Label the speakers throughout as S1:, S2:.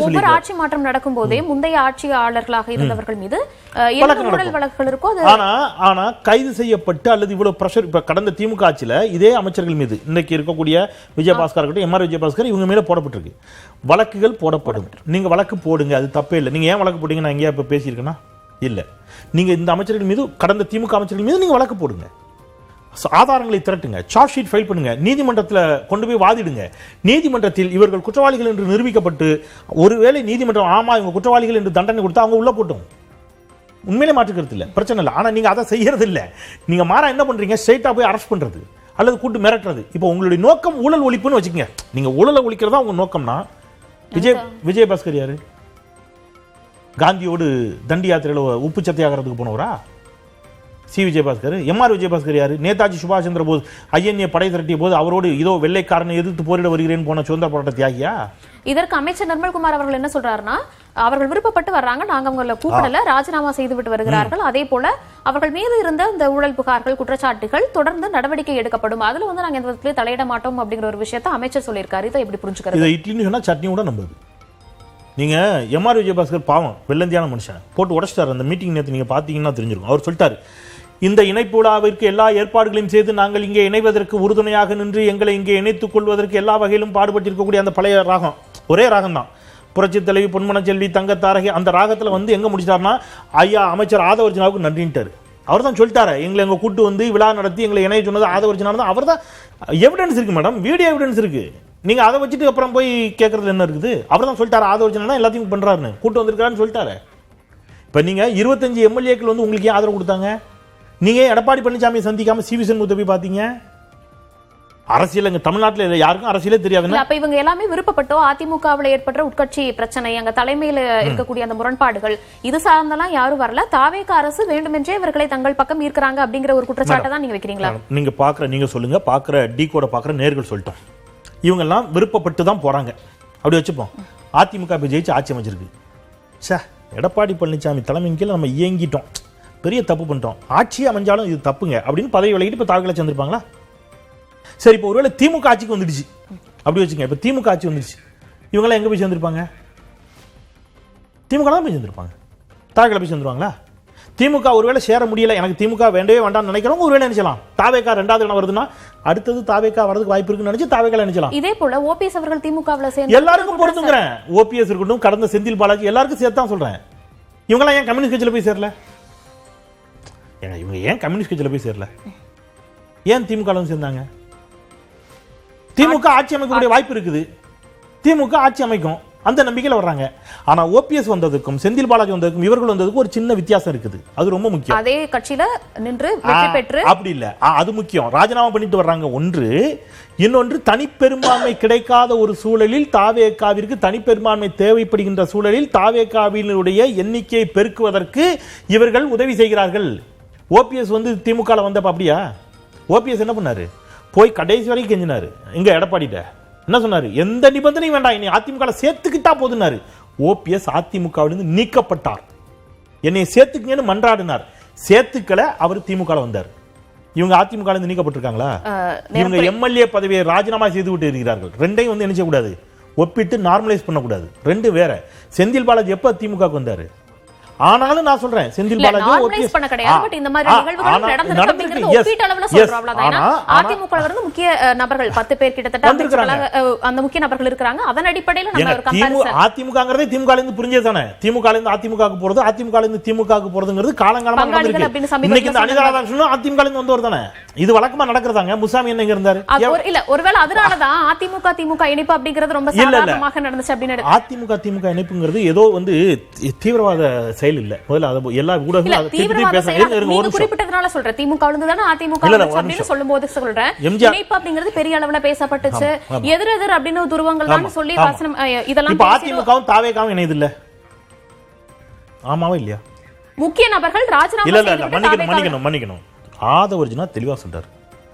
S1: ஒவ்வொரு ஆட்சி மாற்றம் நடக்கும் போதே முந்தைய ஆட்சியாளர்களாக இருந்தவர்கள் மீது ஊழல் வழக்குகள் இருக்கும்.
S2: ஆனா கைது செய்யப்பட்டு அல்லது இவ்வளவு பிரஷர் இப்ப கடந்த திமுக ஆட்சியில இதே அமைச்சர்கள் மீது இன்னைக்கு இருக்கக்கூடிய விஜயபாஸ்கர் எம்ஆர் விஜயபாஸ்கர் இவங்க மேல போடப்பட்டிருக்கு. வழக்குகள் போடப்படும். நீங்க வழக்கு போடுங்க, அது தப்பே இல்லை. நீங்க ஏன் வழக்கு போடுங்க? நான் எங்கேயா இப்ப பேசியிருக்கேன்னா இல்ல. நீங்க இந்த அமைச்சர்கள் மீது கடந்த திமுக அமைச்சர்கள் மீது நீங்க வழக்கு போடுங்க, ஆதாரங்களை திரட்டுங்க, சார்ஜ் ஷீட் ஃபைல் பண்ணுங்க, நீதிமன்றத்தில் கொண்டு போய் வாதிடுங்க. நீதிமன்றத்தில் இவர்கள் குற்றவாளிகள் என்று நிரூபிக்கப்பட்டு ஒருவேளை நீதிமன்றம் ஆமா இவங்க குற்றவாளிகள் என்று தண்டனை கொடுத்தா அவங்க உள்ள போட்டும், உண்மையிலே மாற்றுக்கிறது இல்லை, பிரச்சனை இல்லை. ஆனா நீங்க அதை செய்யறது இல்லை. நீங்க மாறா என்ன பண்றீங்க? ஸ்ட்ரைட்டா போய் அரெஸ்ட் பண்றது அல்லது கூட்டு மிரட்டுறது. இப்போ உங்களுடைய நோக்கம் ஊழல் ஒழிப்புன்னு வச்சுக்கோங்க. நீங்க ஊழலை ஒழிக்கிறதா உங்க நோக்கம்னா விஜயபாஸ்கர் யாரு? காந்தியோடு தண்டி யாத்திரையில் உப்பு சத்தியாகிறதுக்கு போனவரா? சி விஜயபாஸ்கர். எம்ஆர் விஜயபாஸ்கர் யாரு? நேதாஜி சுபாஷ் சந்திர போஸ் ஐஎன்ஏ படை திரட்டிய போது அவரோடு இதோ வெள்ளைக்காரனை எதிர்த்து போரிட வருகிறேன் போன சுதந்திர போராட்ட தியாகியா?
S1: இதற்கு அமைச்சர் நிர்மல்குமார் அவர்கள் என்ன சொல்றாருன்னா, அவர்கள் விருப்பப்பட்டு வர்றாங்க, நாங்க அவங்களை கூப்பிடல, ராஜினாமா செய்து விட்டு வருகிறார்கள். அதே போல அவர்கள் மீது இருந்த இந்த ஊழல் புகார்கள் குற்றச்சாட்டுகள் தொடர்ந்து நடவடிக்கை எடுக்கப்படும், அதுல நாங்க எந்த விதத்திலே தலையிட மாட்டோம் அப்படிங்கிற ஒரு விஷயத்தை அமைச்சர் சொல்லியிருக்காரு. இதை எப்படி புரிஞ்சுக்கிறது?
S2: இட்லின்னு சொன்னா சட்னி கூட நம்புது. நீங்க எம்ஆர் விஜயபாஸ்கர் பாவம் வெள்ளந்தியான மனுஷன் போட்டு உடைச்சிட்டாரு. அந்த மீட்டிங் நேற்று நீங்க பாத்தீங்கன்னா தெரிஞ்சிருக்கும். அவர் சொல்லிட்டாரு, இந்த இணைப்பு விழாவிற்கு எல்லா ஏற்பாடுகளையும் செய்து நாங்கள் இங்கே இணைவதற்கு உறுதுணையாக நின்று எங்களை இங்கே இணைத்துக் கொள்வதற்கு எல்லா வகையிலும் பாடுபட்டிருக்கக்கூடிய அந்த பழைய ராகம், ஒரே ராகம் தான், புரட்சி தலைவி பொன்மனச்செல்வி தங்கத்தாரகை. அந்த ராகத்தில் எங்க முடிச்சிட்டாருன்னா, ஐயா அமைச்சர் ஆதவர்ஜனாவுக்கு நன்றின்ட்டாரு. அவர் தான் சொல்லிட்டாரு, எங்களை எங்க கூட்டு விழா நடத்தி எங்களை இணைய சொன்னது ஆதவர்ஜனா தான். அவர் தான் எவிடன்ஸ் இருக்கு மேடம், வீடியோ எவிடன்ஸ் இருக்கு. நீங்க அதை வச்சுட்டு அப்புறம் போய் கேட்கறது என்ன இருக்குது? அவர் தான் சொல்லிட்டாரு ஆதவர்ஜனா எல்லாத்தையும் பண்றாருன்னு, கூட்டு வந்திருக்காருன்னு சொல்லிட்டாரு. இப்ப நீங்க 25 எம்எல்ஏக்கள் உங்களுக்கு ஏன் ஆதரவு கொடுத்தாங்க? நீங்க எடப்பாடி பழனிசாமி சந்திக்காம சிவி சண்முகத்தை போய் பாத்தீங்க? அரசியல் தமிழ்நாட்டில் யாருக்கும் அரசியலே தெரியாது.
S1: அப்ப இவங்க எல்லாமே விருப்பப்பட்டோ அதிமுகவில் ஏற்பட்ட உட்கட்சி பிரச்சனை, அங்க தலைமையில இருக்கக்கூடிய அந்த முரண்பாடுகள், இது சார்ந்தெல்லாம் யாரும் வரல, தாவேக அரசு வேண்டுமென்றே இவர்களை தங்கள் பக்கம் ஈர்க்கிறாங்க அப்படிங்கிற ஒரு குற்றச்சாட்டை தான் நீங்க வைக்கிறீங்களா?
S2: நீங்க சொல்லுங்க, பாக்குற டி கோட பாக்குற நேர்கள் சொல்லிட்டோம், இவங்க எல்லாம் விருப்பப்பட்டு தான் போறாங்க. அப்படி வச்சுப்போம். அதிமுக ஜெயிச்சு ஆட்சி அமைச்சிருக்கு. எடப்பாடி பழனிசாமி தலைமையின் கீழ் நம்ம இயங்கிட்டோம், பெரிய தப்பு பண்ணிட்டோம், ஆட்சி அமைஞ்சாலும் இது தப்புங்க அப்படின்னு பதவி விலகிட்டு இப்ப தாவகளை சேர்ந்திருப்பாங்களா? சரி, இப்போ ஒருவேளை திமுக ஆட்சிக்கு வந்துடுச்சு அப்படி வச்சுங்க. இப்ப திமுக ஆட்சி வந்துடுச்சு, இவங்களாம் எங்க போய் சேர்ந்திருப்பாங்க? திமுக தான் போய் சேர்ந்திருப்பாங்க, தாவகளை போய் சேர்ந்துருவாங்களா? திமுக ஒருவேளை சேர முடியல, எனக்கு திமுக வேண்டவே வேண்டாம்னு நினைக்கிறவங்க ஒருவேளை நினைச்சலாம் தாவேகா ரெண்டாவது இடம் வருதுன்னா அடுத்தது தாவேகா வரதுக்கு வாய்ப்பு இருக்குன்னு நினைச்சு தாவேகா நினைச்சலாம்.
S1: இதே போல ஓபிஎஸ் அவர்கள் திமுகவில் சேர்ந்து
S2: எல்லாருக்கும் பொறுத்துங்கிறேன். ஓபிஎஸ் இருக்கட்டும், கடந்த செந்தில் பாலாஜி எல்லாருக்கும் சேர்த்து தான் சொல்றேன். இவங்களாம் ஏன் கம்யூனிஸ்ட் கட்சியில போய் சேரல? இவங்க ஏன் கம்யூனிஸ்ட் கட்சியில போய் சேரல? ஏன் திமுக சேர்ந்தாங்க? திமுக ஆட்சி அமைக்கக்கூடிய வாய்ப்பு இருக்குது, திமுக ஆட்சி அமைக்கும் அந்த நம்பிக்கையில வர்றாங்க. ஆனா ஓபிஎஸ் வந்ததுக்கும் செந்தில் பாலாஜி வந்ததுக்கும் இவர்கள் வந்ததுக்கும் ஒரு சின்ன வித்தியாசம் இருக்குது. அது ரொம்ப முக்கியம்.
S1: அதே கட்சியில நின்று வெற்றி பெற்று
S2: அப்படி இல்ல, அது முக்கியம். ராஜினாமா பண்ணிட்டு வர்றாங்க ஒன்று, இன்னொன்று தனிப்பெரும்பான்மை கிடைக்காத ஒரு சூழலில் தாவேகாவிற்கு தனிப்பெரும்பான்மை தேவைப்படுகின்ற சூழலில் தாவேகாவினுடைய எண்ணிக்கையை பெருக்குவதற்கு இவர்கள் உதவி செய்கிறார்கள். ஓபிஎஸ் திமுக வந்தப்ப அப்படியா? ஓபிஎஸ் என்ன பண்ணாரு? போய் கடைசி வரைக்கும் கெஞ்சினாரு. இங்க எடப்பாடிட்ட என்ன சொன்னாரு? எந்த நிபந்தனையும் வேண்டாம், இனி அதிமுக சேர்த்துக்கிட்டா போதுனாரு. ஓபிஎஸ் அதிமுகவிலிருந்து நீக்கப்பட்டார். என்னை சேர்த்துக்கங்கன்னு மன்றாடினார். சேர்த்துக்கல, அவர் திமுக வந்தார். இவங்க அதிமுக இருந்து நீக்கப்பட்டிருக்காங்களா? இவங்க எம்எல்ஏ பதவியை ராஜினாமா செய்து விட்டு இருக்கிறார்கள். ரெண்டையும் என்ன செய்யக்கூடாது, ஒப்பிட்டு நார்மலைஸ் பண்ணக்கூடாது. ரெண்டு வேற. செந்தில் பாலாஜி எப்ப திமுக வந்தாரு? ஆனாலும் நான் சொல்றேன், செந்தில் பாலாஜி
S1: நார்மலைஸ் பண்ண கிடையாது, பட் இந்த மாதிரி நிகழ்வுகள் நடந்திருக்கு அப்படிங்கிறது ஒப்பீட்டு அளவுல சொல்றோம் அவ்வளவுதான். அதிமுக ல இருந்து முக்கிய நபர்கள் 10 பேர் கிட்டத்தட்ட அந்த முக்கிய நபர்கள் இருக்காங்க. அதன் அடிப்படையில் நம்ம ஒரு கம்பேரிசன்.
S2: அதிமுகங்கறதே திமுக ல இருந்து புரிஞ்சே தானே, திமுக ல இருந்து அதிமுகக்கு போறது, அதிமுக ல இருந்து திமுகக்கு போறதுங்கிறது காலங்காலமா நடந்துருக்கு. இன்னைக்கு இந்த அனிதா ராதாகிருஷ்ணன் அதிமுக ல இருந்து வந்தவர் தானே, இது வழக்கமா நடக்கிறதாங்க. முசாமி என்ன இங்க இருந்தாரு?
S1: இல்ல, ஒருவேளை அதனால தான் அதிமுக திமுக இணைப்பு அப்படிங்கிறது ரொம்ப சாதாரணமாக நடந்துச்சு அப்படின்னு.
S2: அதிமுக திமுக இணைப்புங்கிறது ஏதோ தீவிரவாத செயல் இல்ல. முதல்ல எல்லா ஊடகங்களும்
S1: குறிப்பிட்டதனால சொல்றேன், திமுக தானே அதிமுக அப்படின்னு சொல்லும்போது சொல்றேன், இணைப்பு அப்படிங்கிறது பெரிய அளவுல பேசப்பட்டுச்சு. எதிரெதிர் அப்படின்னு துருவங்கள் தான் சொல்லி வாசனம் இதெல்லாம்.
S2: அதிமுகவும் தாவேகாவும் இணையது இல்ல, ஆமாவா இல்லையா?
S1: முக்கிய நபர்கள் ராஜினாமா
S2: மன்னிக்கணும். ஆதவர்ஜனா தெளிவா சொல்றாரு,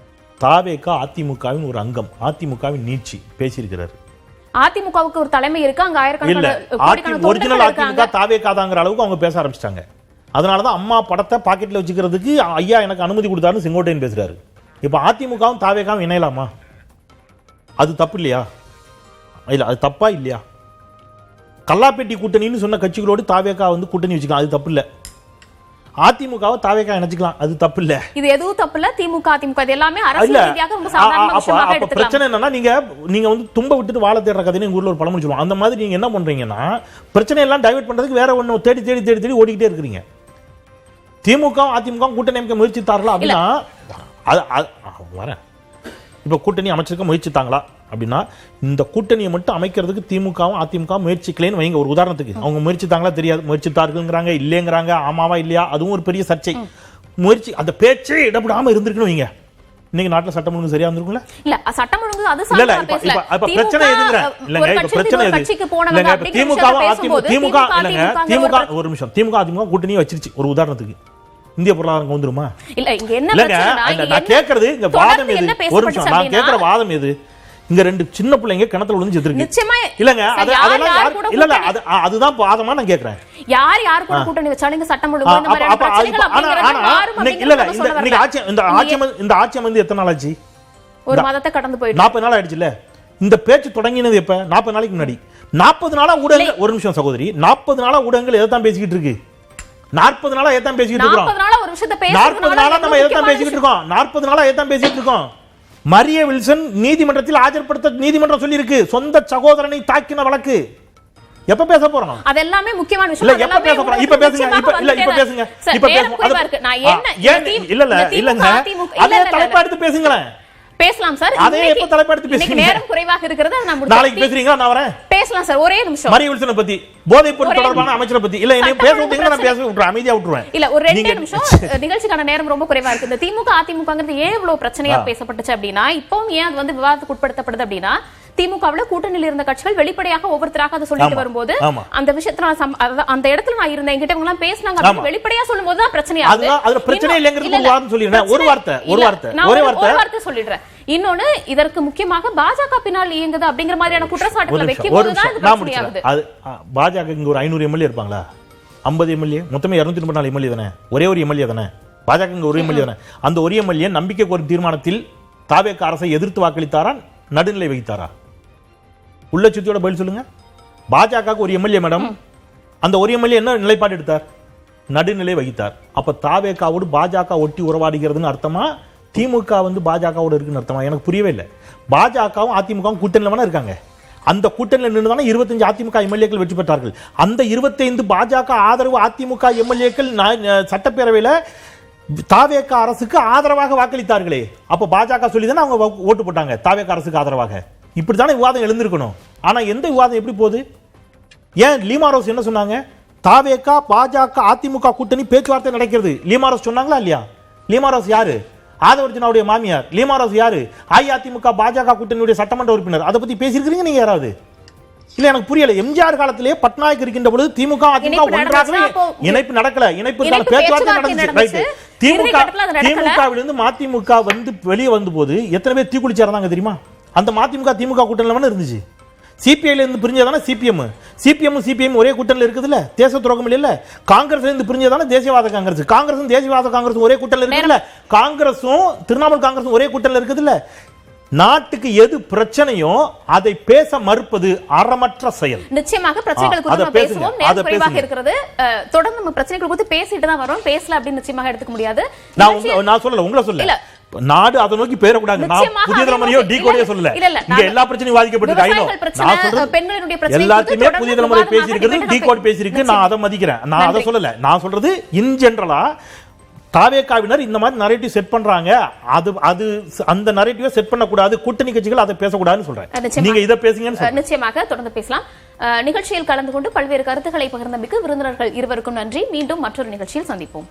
S2: தாவேகா அதிமுகவின் ஒரு அங்கம், அதிமுகவின் நீட்சி பேசியிருக்கிறார்.
S1: அதிமுகவுக்கு ஒரு தலைமை இருக்கு, அங்க
S2: ஆயிரக்கணக்கான ஒரிஜினல் அதிமுக தாவேகாதாங்கிற அளவுக்கு அவங்க பேச ஆரம்பிச்சிட்டாங்க. அதனாலதான் அம்மா படத்தை பாக்கெட்ல வச்சுக்கிறதுக்கு ஐயா எனக்கு அனுமதி கொடுத்தாருன்னு செங்கோட்டையன் பேசுறாரு. இப்ப அதிமுகவும் தாவேகாவும் இணையலாமா? அது தப்பு இல்லையா? இல்ல, அது தப்பா இல்லையா? கல்லாப்பேட்டி கூட்டணின்னு சொன்ன கட்சிகளோடு தாவேகா வந்து கூட்டணி வச்சுக்கலாம், அது தப்பு இல்ல. அதிமுகவை தாவேகா இணைச்சுக்கலாம், அது தப்பு இல்ல.
S1: இது எதுவும் தப்பு இல்ல. திமுக அதிமுக இது எல்லாமே அரசியல் ரீதியாக ரொம்ப சாதாரண விஷயமாக எடுத்துக்கலாம்.
S2: பிரச்சனை என்னன்னா நீங்க வந்து தும்ப விட்டுட்டு வாழ தேடுற கதைன்னு எங்க ஊர்ல ஒரு பழமொழி சொல்லுவாங்க. அந்த மாதிரி நீங்க என்ன பண்றீங்கன்னா பிரச்சனை எல்லாம் டைவர்ட் பண்றதுக்கு வேற ஒண்ணு தேடி தேடி தேடி தேடி ஓடிக்கிட்டே இருக்கிறீங்க. திமுக அதிமுக கூட்டணி அமைக்க முயற்சித்தார்களா அப்படின்னா வரேன். இப்ப கூட்டணி அமைச்சிருக்க முயற்சித்தாங்களா அப்படின்னா இந்த கூட்டணியை மட்டும் அமைக்கிறதுக்கு திமுகவும் அதிமுக முயற்சிக்கலன்னு வைங்க. ஒரு உதாரணத்துக்கு அவங்க முயற்சித்தாங்களா தெரியாது, முயற்சித்தார்கள்ங்கிறாங்க, இல்லைங்கிறாங்க, ஆமாவா இல்லையா, அதுவும் ஒரு பெரிய சர்ச்சை. முயற்சி அந்த பேச்சே இடப்படாம இருந்திருக்கணும் வைங்க, இன்னைக்கு நாட்டுல சட்டம் ஒழுங்கு சரியா இருந்திருக்கும்ல.
S1: இல்ல சட்டம் ஒழுங்கு அது
S2: இல்ல இப்ப பிரச்சனை எதுங்க இல்லங்க, இப்ப பிரச்சனை எது இல்லங்க, இப்ப திமுக இல்லங்க, திமுக ஒரு நிமிஷம், திமுக அதிமுக கூட்டணியை வச்சிருச்சு ஒரு உதாரணத்துக்கு, இந்திய பொருளாதாரம் வந்துருமா?
S1: இல்ல இங்க என்ன பிரச்சனை,
S2: நான் கேக்குறது இங்க வாதம் எது? ஒரு நிமிஷம், நான் கேக்குற வாதம் எது? இங்க ரெண்டு சின்ன பிள்ளைங்க கிணத்துல விழுந்து செத்துருக்கு.
S1: நிச்சயமா
S2: இல்லங்க, இல்ல அதுதான் வாதமா நான் கேக்குறேன்.
S1: யார் கூட கூட்டணி வச்சாலும் இந்த சட்டம் ஒழுங்கு இந்த மாதிரி பிரச்சனைகள் அப்படிங்கறது
S2: இந்த ஆட்சி வந்து எத்தனை நாள் ஆச்சு?
S1: ஒரு மாதத்தை கடந்து போயிடுச்சு.
S2: 40 நாள் ஆயிடுச்சுல. இந்த பேச்சு தொடங்கினது எப்ப? 40 நாளைக்கு முன்னாடி. 40 நாளா ஊடகங்கள், ஒரு நிமிஷம் சகோதரி, 40 நாளா ஊடகங்கள் எதைத்தான் பேசிக்கிட்டு இருக்கு? 40 நாளா எதைத்தான் பேசிக்கிட்டு இருக்கோம்?
S1: 40 நாளா ஒரு விஷயத்தை பேசுறதுனால
S2: 40 நாளா நம்ம எதைத்தான் பேசிக்கிட்டு இருக்கோம்? 40 நாளா எதைத்தான் பேசிக்கிட்டு இருக்கோம்? மரிய வில்சன் நீதிமன்றத்தில் ஆஜர்படுத்த நீதிமன்றம் சொல்லி இருக்கு, சொந்த சகோதரனை தாக்கின வழக்கு. எப்ப பேச போறோம்?
S1: அதெல்லாம் முக்கியமான விஷயம்.
S2: இல்ல எப்ப பேச போறோம்? இப்ப பேசுங்க, இப்ப பேசுங்க, இப்ப பேசுங்க. நான் என்ன இல்லங்க, அதே தலைப்பா எடுத்து பேசுங்களேன்.
S1: பேசலாம் சார்.
S2: அதே எப்ப தலைப்பா எடுத்து பேசுங்க.
S1: நேரம் குறைவாக இருக்கிறது, நான் முடிச்சு
S2: நாளைக்கு பேசுறீங்க, நான் வரேன்.
S1: பேசலாம் சார். ஒரே நிமிஷம்.
S2: மரிய வில்சனை பத்தி, போதைப் பொருள் தொடர்பான அமைச்சரை பத்தி இல்ல என்ன பேச விட்டீங்கன்னா நான் பேச விட்டுறேன், அமைதியா விட்டுருவேன்.
S1: இல்ல ஒரு 2 நிமிஷம், நிகழ்ச்சிக்கான நேரம் ரொம்ப குறைவா இருக்கு. இந்த திமுக அதிமுகங்கிறது ஏன் இவ்வளவு பிரச்சனையா பேசப்பட்டுச்சு அப்படின்னா, இப்பவும் ஏன் அது வந்து விவாதத்துக்கு உட்படுத்தப்படுது அப்படின்னா, திமுகவுல கூட்டணியில் இருந்த கட்சிகள் வெளிப்படையாக ஒவ்வொருத்தராக அதை சொல்லிட்டு வரும்போது அந்த விஷயத்துல அந்த இடத்துல நான் இருந்தேன், என்கிட்ட இவங்க எல்லாம் பேசினாங்க அப்படின்னு வெளிப்படையா சொல்லும்போது தான் பிரச்சனை ஆகுது.
S2: அதுல பிரச்சனை இல்லங்கிறது ஒரு வார்த்தை சொல்லிடுறேன். ஒரு வார்த்தை
S1: சொல்லிடுறேன். இன்னொன்னு, இதற்கு முக்கியமாக பாஜக பின்னால் இயங்குது அப்படிங்கிற மாதிரியான குற்றச்சாட்டுகளை வைக்கும்போது தான் இது பிரச்சனை ஆகுது.
S2: பாஜக இங்க ஒரு 500 எம்எல்ஏ இருப்பாங்களா? 50 எம்எல்ஏ, மொத்தமே 234 எம்எல்ஏ தானே, ஒரே ஒரு எம்எல்ஏ தானே பாஜக, இங்க ஒரு எம்எல்ஏ தானே. அந்த ஒரு எம்எல்ஏ நம்பிக்கை கோரும் தீர்மானத்தில் தாவேக அரசை எதிர்த்து வாக்களித்தாரா, நடுநிலை வகித்தாரா? உள்ள சுத்தியோட பதில் சொல்லுங்க. பாஜக ஒரு எம்எல்ஏ மேடம், அந்த ஒரு எம்எல்ஏ என்ன நிலைப்பாடு எடுத்தார்? நடுநிலை வகித்தார். அப்ப தாவேகாவோடு பாஜக ஒட்டி உறவாடுகிறதுன்னு அர்த்தமா, திமுக வந்து பாஜகவோட இருக்குன்னு அர்த்தமா? எனக்கு புரியவே இல்லை. பாஜகவும் அதிமுகவும் கூட்டணியில இருக்காங்க. அந்த கூட்டணியில் நின்று தானே 25 அதிமுக எம்எல்ஏக்கள் வெற்றி பெற்றார்கள். அந்த 25 பாஜக ஆதரவு அதிமுக எம்எல்ஏக்கள் சட்டப்பேரவையில் தாவேக அரசுக்கு ஆதரவாக வாக்களித்தார்களே. அப்ப பாஜக சொல்லி தானே அவங்க ஓட்டு போட்டாங்க தாவேக அரசுக்கு ஆதரவாக. இப்படித்தானே விவாதம் எழுந்திருக்கணும். ஆனா எந்த விவாதம் எப்படி போகுது? ஏன் லீமாரோஸ் என்ன சொன்னாங்க? தாவேக பாஜக அதிமுக கூட்டணி பேச்சுவார்த்தை நடக்கிறது. லீமாரோஸ் சொன்னாங்களா இல்லையா? லீமாரோஸ் யாரு? ஆதவர்ஜனாவுடைய மாமியார். லீமாரோஸ் யாரு? அஇஅதிமுக பாஜக கூட்டணியுடைய சட்டமன்ற உறுப்பினர். அதை பத்தி பேசியிருக்கிறீங்க நீங்க யாராவது? இல்ல எனக்கு புரியல. எம்ஜிஆர் காலத்திலே பட்நாயக் இருக்கின்ற பொழுது திமுக அதிமுக ஒன்றாகவே இணைப்பு நடக்கல. இணைப்பு பேச்சுவார்த்தை நடந்துச்சு. திமுகவிலிருந்து மதிமுக வந்து வெளியே வந்த போது எத்தனை பேர் தீக்குளிச்சாருந்தாங்க தெரியுமா? அந்த மதிமுக திமுக கூட்டணியில இருந்துச்சு. சிபிஐல இருந்து பிரிஞ்சதானே சிபிஎம் ஒரே கூட்டணியில் இருக்குதுல்ல, தேச துரோகம் இல்ல. காங்கிரஸ்ல இருந்து பிரிஞ்சதானே தேசியவாத காங்கிரஸ் தேசியவாத காங்கிரஸ் ஒரே கூட்டணியில் இருக்குதுல்ல. காங்கிரஸும் திரிணாமுல் காங்கிரஸும் ஒரே கூட்டணியில் இருக்குதுல்ல. நாட்டுக்கு எது பிரச்சனையோ அதை பேச மறுப்பது அறமற்ற செயல்.
S1: நிச்சயமாக பிரச்சனைகள் குறித்து நம்ம பேசுவோம். நேரம் குறைவாக இருக்கிறது. தொடர்ந்து நம்ம பிரச்சனைகள் குறித்து பேசிட்டு தான் வரோம். பேசல அப்படின்னு நிச்சயமாக எடுத்துக்க முடியாது.
S2: நான் சொல்லல, உங்களை சொல்ல. நாடு அதை நோக்கி பேரக்கூடாது. நான் புதிய தலைமுறையோ டிகோடியோ சொல்லல. இங்க எல்லா பிரச்சனையும் வாதிக்கப்பட்டிருக்கு. எல்லாத்தையுமே புதிய தலைமுறை பேசியிருக்கிறது, டிகோட் பேசியிருக்கு. நான் அதை மதிக்கிறேன். நான் அதை சொல்லல. நான் சொல்றது இன் ஜெனரலா தாவேகாவினர் இந்த மாதிரி நரேட்டிவ் செட் பண்றாங்க. அது அந்த நரேட்டிவை செட் பண்ணக்கூடாது. கூட்டணி கட்சிகள் அதை பேசக்கூடாதுன்னு சொல்றேன். நீங்க இதை பேசுங்க.
S1: நிச்சயமாக தொடர்ந்து பேசலாம். நிகழ்ச்சியில் கலந்து கொண்டு பல்வேறு கருத்துக்களை பகிர்ந்தமைக்கு விருந்தினர்கள் இருவருக்கும் நன்றி. மீண்டும் மற்றொரு நிகழ்ச்சியில் சந்திப்போம்.